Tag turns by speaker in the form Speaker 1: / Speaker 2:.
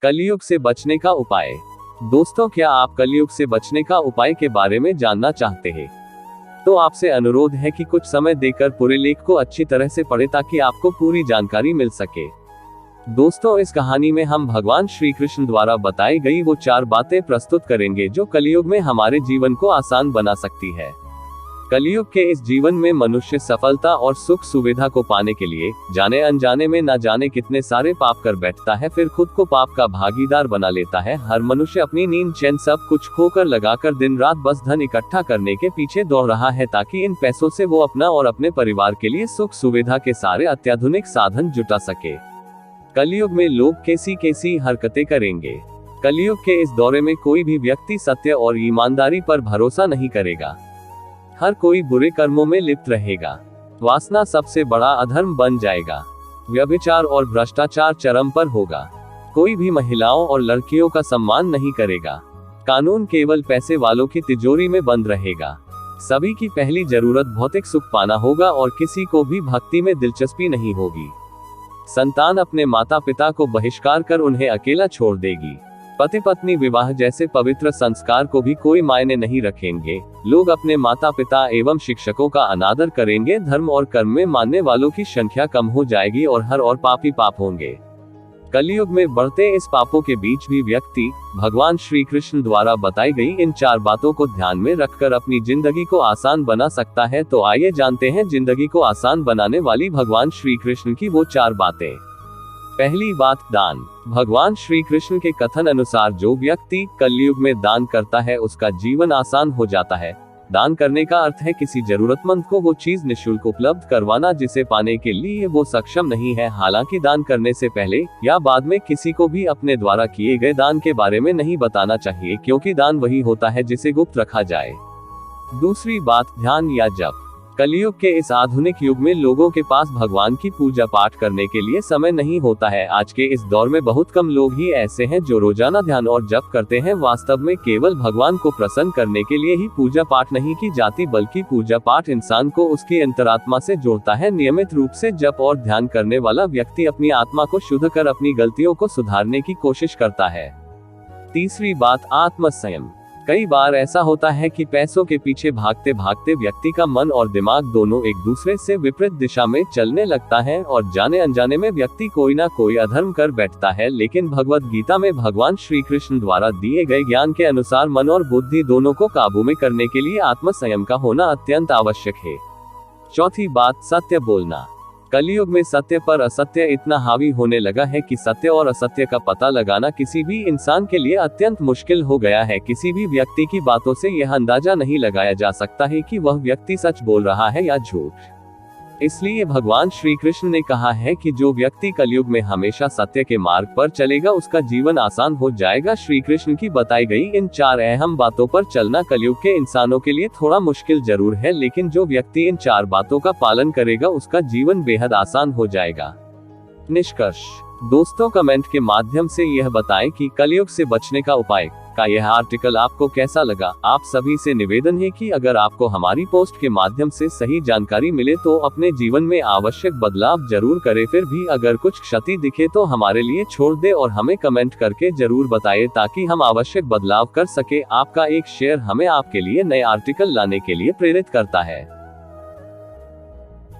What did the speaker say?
Speaker 1: कलयुग से बचने का उपाय। दोस्तों, क्या आप कलयुग से बचने का उपाय के बारे में जानना चाहते हैं? तो आपसे अनुरोध है कि कुछ समय देकर पूरे लेख को अच्छी तरह से पढ़ें ताकि आपको पूरी जानकारी मिल सके। दोस्तों, इस कहानी में हम भगवान श्री कृष्ण द्वारा बताई गई वो 4 बातें प्रस्तुत करेंगे जो कलयुग में हमारे जीवन को आसान बना सकती है। कलयुग के इस जीवन में मनुष्य सफलता और सुख सुविधा को पाने के लिए जाने अनजाने में न जाने कितने सारे पाप कर बैठता है, फिर खुद को पाप का भागीदार बना लेता है। हर मनुष्य अपनी नींद चैन सब कुछ खोकर लगाकर दिन रात बस धन इकट्ठा करने के पीछे दौड़ रहा है ताकि इन पैसों से वो अपना और अपने परिवार के लिए सुख सुविधा के सारे अत्याधुनिक साधन जुटा सके। कलयुग में लोग कैसी कैसी हरकतें करेंगे। कलयुग के इस दौरे में कोई भी व्यक्ति सत्य और ईमानदारी पर भरोसा नहीं करेगा। हर कोई बुरे कर्मों में लिप्त रहेगा। वासना सबसे बड़ा अधर्म बन जाएगा। व्यभिचार और भ्रष्टाचार चरम पर होगा। कोई भी महिलाओं और लड़कियों का सम्मान नहीं करेगा। कानून केवल पैसे वालों की तिजोरी में बंद रहेगा। सभी की पहली जरूरत भौतिक सुख पाना होगा और किसी को भी भक्ति में दिलचस्पी नहीं होगी। संतान अपने माता पिता को बहिष्कार कर उन्हें अकेला छोड़ देगी। पति पत्नी विवाह जैसे पवित्र संस्कार को भी कोई मायने नहीं रखेंगे। लोग अपने माता पिता एवं शिक्षकों का अनादर करेंगे। धर्म और कर्म में मानने वालों की संख्या कम हो जाएगी और हर और पापी पाप होंगे। कलयुग में बढ़ते इस पापों के बीच भी व्यक्ति भगवान श्री कृष्ण द्वारा बताई गई इन 4 बातों को ध्यान में रखकर अपनी जिंदगी को आसान बना सकता है। तो आइए जानते हैं जिंदगी को आसान बनाने वाली भगवान श्री कृष्ण की वो 4 बातें। पहली बात, दान। भगवान श्री कृष्ण के कथन अनुसार जो व्यक्ति कलयुग में दान करता है उसका जीवन आसान हो जाता है। दान करने का अर्थ है किसी जरूरतमंद को वो चीज निःशुल्क उपलब्ध करवाना जिसे पाने के लिए वो सक्षम नहीं है। हालांकि दान करने से पहले या बाद में किसी को भी अपने द्वारा किए गए दान के बारे में नहीं बताना चाहिए, क्योंकि दान वही होता है जिसे गुप्त रखा जाए। दूसरी बात, ध्यान या जप। कलयुग के इस आधुनिक युग में लोगों के पास भगवान की पूजा पाठ करने के लिए समय नहीं होता है। आज के इस दौर में बहुत कम लोग ही ऐसे हैं जो रोजाना ध्यान और जप करते हैं। वास्तव में केवल भगवान को प्रसन्न करने के लिए ही पूजा पाठ नहीं की जाती, बल्कि पूजा पाठ इंसान को उसकी अंतरात्मा से जोड़ता है। नियमित रूप से जप और ध्यान करने वाला व्यक्ति अपनी आत्मा को शुद्ध कर अपनी गलतियों को सुधारने की कोशिश करता है। तीसरी बात, आत्मसंयम। कई बार ऐसा होता है कि पैसों के पीछे भागते भागते व्यक्ति का मन और दिमाग दोनों एक दूसरे से विपरीत दिशा में चलने लगता है और जाने अनजाने में व्यक्ति कोई ना कोई अधर्म कर बैठता है। लेकिन भगवत गीता में भगवान श्री कृष्ण द्वारा दिए गए ज्ञान के अनुसार मन और बुद्धि दोनों को काबू में करने के लिए आत्मसंयम का होना अत्यंत आवश्यक है। चौथी बात, सत्य बोलना। कलयुग में सत्य पर असत्य इतना हावी होने लगा है कि सत्य और असत्य का पता लगाना किसी भी इंसान के लिए अत्यंत मुश्किल हो गया है। किसी भी व्यक्ति की बातों से यह अंदाजा नहीं लगाया जा सकता है कि वह व्यक्ति सच बोल रहा है या झूठ। इसलिए भगवान श्री कृष्ण ने कहा है कि जो व्यक्ति कलयुग में हमेशा सत्य के मार्ग पर चलेगा उसका जीवन आसान हो जाएगा। श्री कृष्ण की बताई गई इन 4 अहम बातों पर चलना कलयुग के इंसानों के लिए थोड़ा मुश्किल जरूर है, लेकिन जो व्यक्ति इन 4 बातों का पालन करेगा उसका जीवन बेहद आसान हो जाएगा। निष्कर्ष। दोस्तों, कमेंट के माध्यम से यह बताएं कि कलयुग से बचने का उपाय का यह आर्टिकल आपको कैसा लगा। आप सभी से निवेदन है कि अगर आपको हमारी पोस्ट के माध्यम से सही जानकारी मिले तो अपने जीवन में आवश्यक बदलाव जरूर करें। फिर भी अगर कुछ क्षति दिखे तो हमारे लिए छोड़ दे और हमें कमेंट करके जरूर बताएं ताकि हम आवश्यक बदलाव कर सके। आपका एक शेयर हमें आपके लिए नए आर्टिकल लाने के लिए प्रेरित करता है।